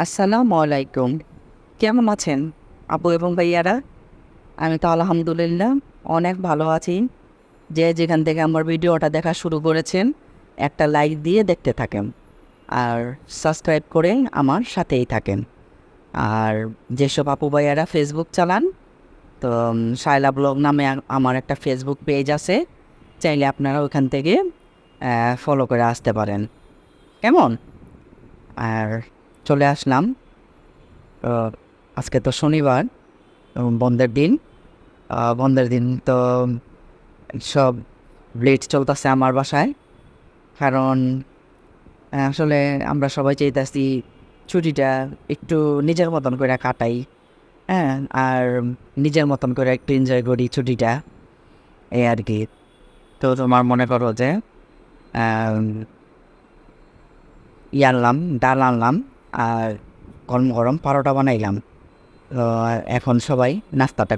আসসালামু আলাইকুম। কেমন আছেন আপু এবং ভাইয়ারা? আমি তো আলহামদুলিল্লাহ অনেক ভালো আছি। যে যেখান থেকে আমার ভিডিওটা দেখা শুরু করেছেন, একটা লাইক দিয়ে দেখতে থাকেন। আর সাবস্ক্রাইব করে আমার সাথেই থাকেন। আর যেসব আপু ভাইয়ারা ফেসবুক চালান, তো শায়লা ব্লগ নামে আমার একটা ফেসবুক পেজ আছে। চাইলে আপনারা ওখান থেকে ফলো করে আসতে পারেন। কেমন? আর চলে আসলাম। তো আজকে তো শনিবার, বন্ধের দিন। বন্ধের দিন তো সব লেট চলতেছে আমার বাসায়। কারণ আসলে আমরা সবাই চাইতেছি ছুটিটা একটু নিজের মতন করে কাটাই। হ্যাঁ, আর নিজের মতন করে একটু এনজয় করি ছুটিটা, এই আর কি। তো তোমার মনে করো যে আম, আনলাম, ডাল আনলাম, আর গরম গরম পরোটা বানাইলাম। তো এখন সবাই নাস্তাটা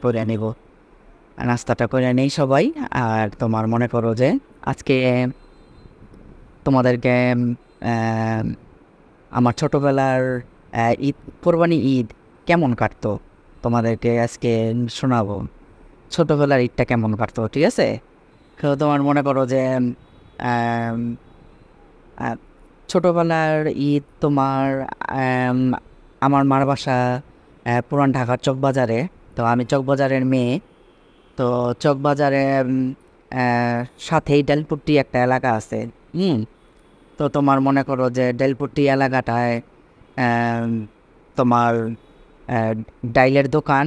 করে নেই সবাই। আর তোমার মনে করো যে আজকে তোমাদেরকে আহ, আমার ছোটোবেলার ঈদ, কোরবানি ঈদ কেমন কাটতো তোমাদেরকে আজকে শোনাবো। ছোটোবেলার ঈদটা কেমন কাটতো, ঠিক আছে? তো তোমার মনে করো যে আম, আহ, ছোটোবেলার ঈদ তোমার, আম, আমার মার বাসা পুরান ঢাকার চকবাজারে। তো আমি চকবাজারের মেয়ে। তো চকবাজারে সাথেই ডেলপুট্টি একটা এলাকা আছে। হুম। তো তোমার মনে করো যে ডেলপুট্টি এলাকাটায় আম, তোমার আহ, ডাইলের দোকান,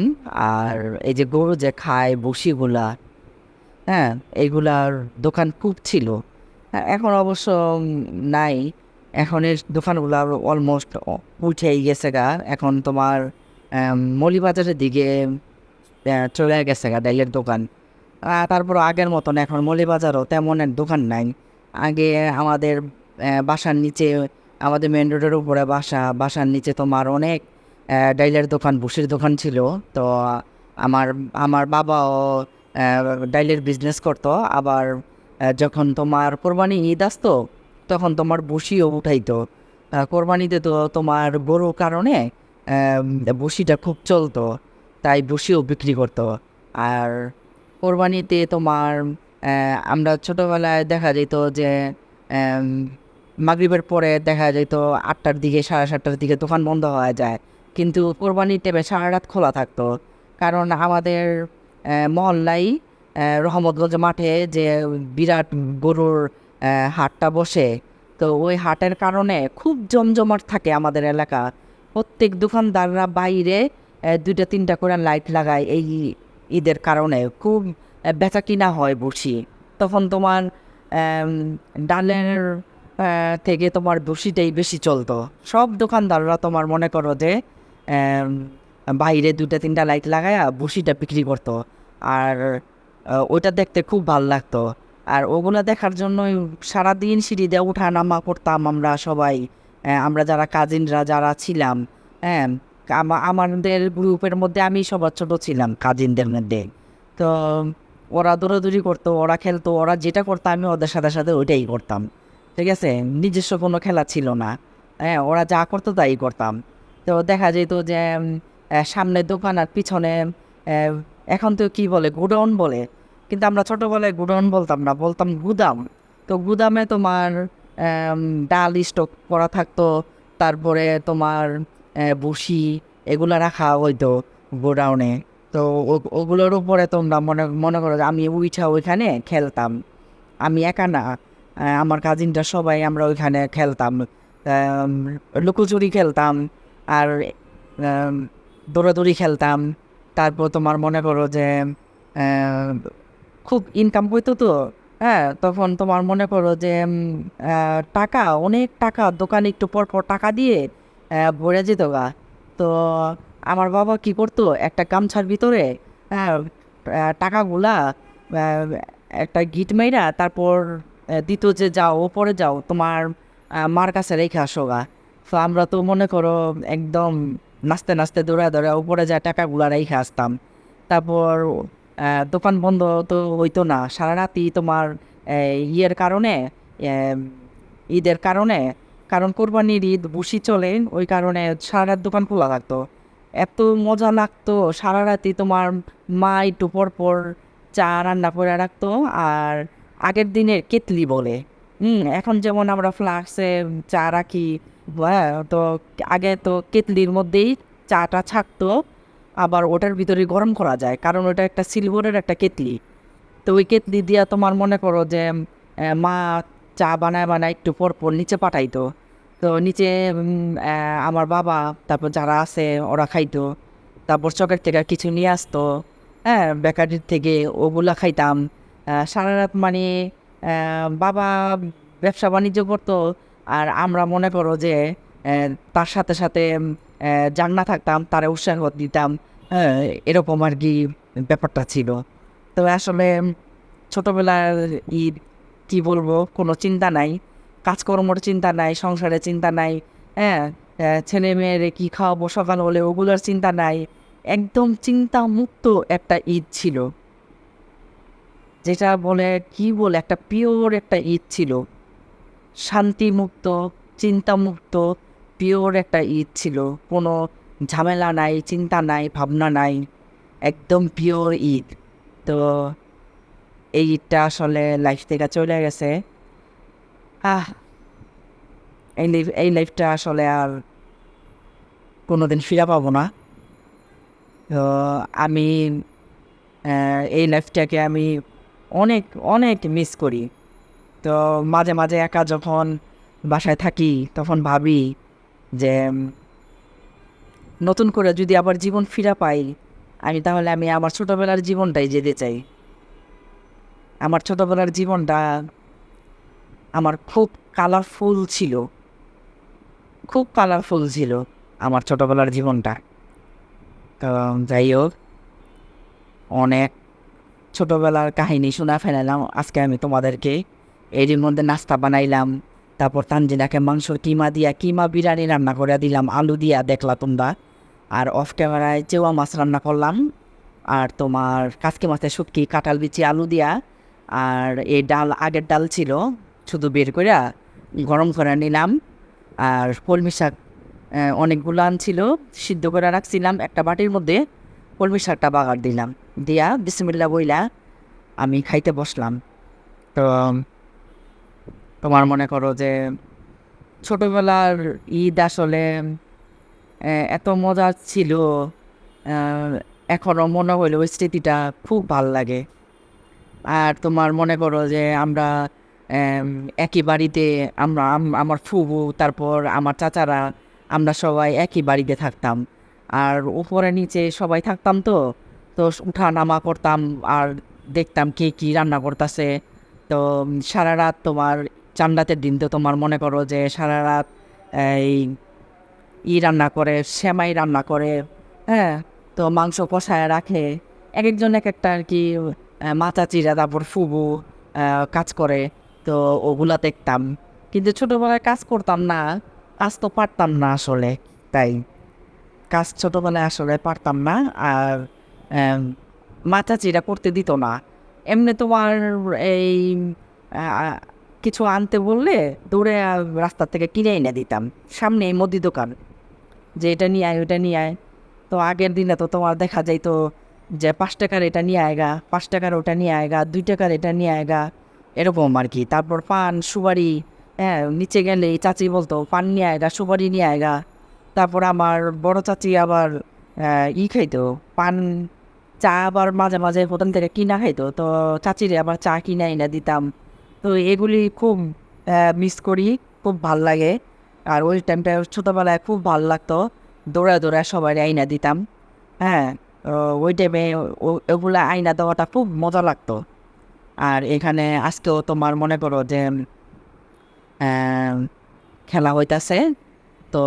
আর এই যে গরু যে খায় বসিগুলা, হ্যাঁ, এইগুলার দোকান খুব ছিল। হ্যাঁ, এখন অবশ্য নাই। এখন এই দোকানগুলো অলমোস্ট উঠেই গেছে গা। এখন তোমার মৌলিবাজারের দিকে চলে গেছে গা ডাইলের দোকান। তারপর আগের মতন এখন মৌলিবাজারও তেমন এক দোকান নাই। আগে আমাদের বাসার নিচে, আমাদের মেন রোডের উপরে বাসার নিচে তোমার অনেক ডাইলের দোকান, ভুসির দোকান ছিল। তো আমার আমার বাবাও ডাইলের বিজনেস করতো। আবার যখন তোমার কোরবানি ঈদ আসতো, তখন তোমার ভুসিও উঠাইতো। কোরবানিতে তো তোমার গরুর কারণে ভুসিটা খুব চলতো, তাই ভুসিও বিক্রি করতো। আর কোরবানিতে তোমার আমরা ছোটোবেলায় দেখা যেত যে আম, মাগরিবের পরে দেখা যেত 8টার দিকে, 7:30টার দিকে দোকান বন্ধ হয়ে যায়। কিন্তু কোরবানির টাইমে সারা রাত খোলা থাকতো। কারণ আমাদের মহল্লায় রহমতগঞ্জ মাঠে যে বিরাট গরুর হাটটা বসে। তো ওই হাটের কারণে খুব জমজমাট থাকে আমাদের এলাকা। প্রত্যেক দোকানদাররা বাইরে 2টা 3টা করে লাইট লাগায়। এই ঈদের কারণে খুব বেচা কিনা হয় বসি। তখন তোমার আম, ডালের থেকে তোমার বসিটাই বেশি চলতো। সব দোকানদাররা তোমার মনে করো যে আম, বাইরে 2টা 3টা লাইট লাগায়া বসিটা বিক্রি করতো। আর ওইটা দেখতে খুব ভাল লাগতো। আর ওগুলা দেখার জন্যই সারাদিন সিঁড়ি দিয়ে উঠা নামা করতাম আমরা সবাই। আমরা যারা কাজিনরা যারা ছিলাম, হ্যাঁ, আমাদের গ্রুপের মধ্যে আমি সবার ছোট ছিলাম কাজিনদের মধ্যে। তো ওরা দৌড়াদৌড়ি করতো, ওরা খেলতো, ওরা যেটা করতো আমি ওদের সাথে সাথে ওইটাই করতাম। ঠিক আছে, নিজস্ব কোনো খেলা ছিল না। হ্যাঁ, ওরা যা করতো তাই করতাম। তো দেখা যেত যে সামনে দোকান আর পিছনে আহ, এখন তো কি বলে, গোডাউন বলে। কিন্তু আমরা ছোটোবেলায় গোডাউন বলতাম না, বলতাম গুদাম। তো গুদামে তোমার আম, ডাল স্টক করা থাকতো। তারপরে তোমার বসি এগুলো রাখা হইতো গোডাউনে। তো ওগুলোর উপরে তোমরা মনে মনে করো যে আমি উইঠা ওইখানে খেলতাম। আমি একা না, আমার কাজিনটা সবাই আমরা ওইখানে খেলতাম। আম, লুকোচুরি খেলতাম, আর আম, দৌড়াদৌড়ি খেলতাম। তারপর তোমার মনে করো যে আহ, খুব ইনকাম হইতো তো। হ্যাঁ, তখন তোমার মনে করো যে টাকা, অনেক টাকা, দোকানে একটু পর পর টাকা দিয়ে ভরে যেত গা। তো আমার বাবা কি করতো, একটা গামছার ভিতরে হ্যাঁ, টাকাগুলা আহ, একটা গিট মাইরা তারপর দিত যে যাও ওপরে যাও, তোমার মার কাছে রেখে আসো গা। তো আমরা তো মনে করো একদম নাচতে নাচতে দৌড়া দৌড়া উপরে যায় টাকাগুলা রেখে আসতাম। তারপর দোকান বন্ধ তো হইতো না সারা রাতই তোমার ইয়ের কারণে, আহ, ঈদের কারণে কারণ কোরবানির ঈদ বসি চলে, ওই কারণে সারা রাত দোকান খোলা থাকতো। এত মজা লাগতো, সারা রাতই তোমার মা একটু পর পর চা রান্না করে রাখতো। আর আগের দিনের কেতলি বলে, এখন যেমন আমরা ফ্লাক্সে চা রাখি, হ্যাঁ, তো আগে তো কেতলির মধ্যেই চাটা ছাকতো, আবার ওটার ভিতরে গরম করা যায়, কারণ ওটা একটা সিলভারের একটা কেতলি। তো ওই কেতলি দিয়া তোমার মনে করো যে মা চা বানায় বানায় একটু পর পর নিচে পাঠাইতো। তো নিচে আমার বাবা, তারপর যারা আছে ওরা খাইতো, তারপর চকের থেকে কিছু নিয়ে আসতো, হ্যাঁ, বেকারির থেকে ওগুলা খাইতাম। সারা রাত মানে বাবা ব্যবসা বাণিজ্য করতো, আর আমরা মনে করো যে তার সাথে সাথে জান্না থাকতাম, তারা উৎসাহ দিতাম, হ্যাঁ, এরকম আর কি ব্যাপারটা ছিল। তো আসলে ছোটোবেলার ঈদ কী বলবো, কোনো চিন্তা নাই, কাজকর্মর চিন্তা নাই, সংসারের চিন্তা নাই, হ্যাঁ, ছেলে মেয়েরে কী খাওয়াবো সকাল হলে ওগুলোর চিন্তা নাই, একদম চিন্তা মুক্ত একটা ঈদ ছিল, যেটা বলে কি বলে একটা পিওর একটা ঈদ ছিল, শান্তিমুক্ত, চিন্তামুক্ত, পিওর একটা ঈদ ছিল। কোনো ঝামেলা নাই, চিন্তা নাই, ভাবনা নাই, একদম পিওর ঈদ। তো এই ঈদটা আসলে লাইফ থেকে চলে গেছে। আহ এই লাইফটা আসলে আর কোনোদিন ফিরে পাবো না। তো আমি এই লাইফটাকে আমি অনেক অনেক মিস করি। তো মাঝে মাঝে একা যখন বাসায় থাকি তখন ভাবি যে নতুন করে যদি আবার জীবন ফিরে পাই, তাহলে আমি আমার ছোটোবেলার জীবনটাই যেতে চাই। আমার ছোটোবেলার জীবনটা আমার খুব কালারফুল ছিল, খুব কালারফুল ছিল আমার ছোটোবেলার জীবনটা। তো যাই হোক, অনেক ছোটোবেলার কাহিনী শোনা ফেলালাম আজকে আমি তোমাদেরকে। এরই মধ্যে নাস্তা বানাইলাম, তারপর তানজিনাকে মাংসর কিমা বিরিয়ানি রান্না করে দিলাম আলু দিয়া, দেখলা তোমরা। আর অফ ক্যামেরায় চেওয়া মাছ রান্না করলাম, আর তোমার কাচকি মাছের শুটকি কাঁঠাল বিচি আলু দিয়া। আর এই ডাল আগের ডাল ছিল, শুধু বের করে গরম করে নিলাম। আর কলমি শাক অনেকগুলো আনছিল, সিদ্ধ করে রাখছিলাম একটা বাটির মধ্যে, কলমি শাকটা বাগার দিলাম, দিয়া বিসমিল্লা বইলা আমি খাইতে বসলাম। তো তোমার মনে করো যে ছোটোবেলার ঈদ আসলে এত মজার ছিল, এখনও মনে হইলে ওই স্মৃতিটা খুব ভাল লাগে। আর তোমার মনে করো যে আমরা একই বাড়িতে, আমার ফুবু, তারপর আমার চাচারা, আমরা সবাই একই বাড়িতে থাকতাম। আর উপরে নিচে সবাই থাকতাম, তো তো উঠা নামা করতাম, আর দেখতাম কে কী রান্না করতেছে। তো সারা রাত তোমার চান্দাতের দিন তো তোমার মনে করো যে সারা রাত এই রান্না করে, সেমাই রান্না করে, হ্যাঁ, তো মাংস কষায় রাখে, এক একজন এক একটা আর কি মাচাচিরা, তারপর ফুবু কাজ করে। তো ওগুলা দেখতাম, কিন্তু ছোটোবেলায় কাজ করতাম না, কাজ তো পারতাম না আসলে, তাই কাজ ছোটোবেলায় আসলে পারতাম না। আর মাচাচিরা করতে দিত না। এমনি তোমার এই আহ, কিছু আনতে বললে দৌড়ে রাস্তা থেকে কিনে এনে দিতাম, সামনে এই মুদি দোকান, যে এটা নিয়ে আয় ওটা নিয়ে আয়। তো আগের দিনে তো তোমার দেখা যাইতো যে 5 টাকার এটা নিয়ে আয়গা, 5 টাকার ওটা নিয়ে আয়গা, 2 টাকার এটা নিয়ে আয়গা, এরকম আর কি। তারপর পান সুপারি, হ্যাঁ, নিচে গেলে চাচি বলতো পান নিয়ে আয়গা, সুপারি নিয়ে আয়গা। তারপর আমার বড় চাচি আবার খাইতো পান, চা আবার মাঝে মাঝে হোটেল থেকে কিনা খাইতো, তো চাচিরে আবার চা কিনা এনে দিতাম। তো এগুলি খুব মিস করি, খুব ভাল লাগে। আর ওই টাইমটা ছোটোবেলায় খুব ভাল লাগতো, দৌড়া দৌড়া সবাই আইনা দিতাম, হ্যাঁ, ওই টাইমে ওগুলো আইনা দেওয়াটা খুব মজা লাগতো। আর এখানে আজকেও তোমার মনে করো যে খেলা হইতাছে, তো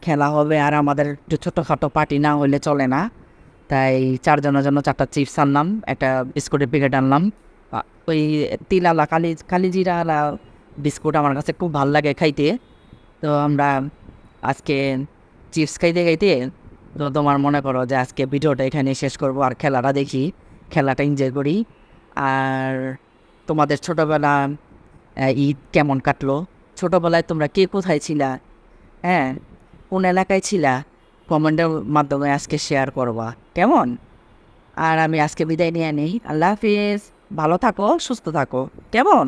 খেলা হবে, আর আমাদের একটু ছোটোখাটো পার্টি না হইলে চলে না। তাই 4 জনের জন্য 4টা চিপস আনলাম, একটা বিস্কুটের প্যাকেট আনলাম। ওই তিলালা কালিজিরালা বিস্কুট আমার কাছে খুব ভাল লাগে খাইতে। তো আমরা আজকে চিপস খাইতে খাইতে, তো তোমার মনে করো যে আজকে ভিডিওটা এখানে শেষ করব, আর খেলাটা দেখি, খেলাটা এনজয় করি। আর তোমাদের ছোটোবেলা ঈদ কেমন কাটলো ছোটোবেলায় তোমরা কে কোথায় ছিলা, হ্যাঁ, কোন এলাকায় ছিলা, কমেন্টের মাধ্যমে আজকে শেয়ার করবা, কেমন? আর আমি আজকে বিদায় নিয়ে নিই। আল্লাহ হাফিজ, ভালো থাকো, সুস্থ থাকো, কেমন?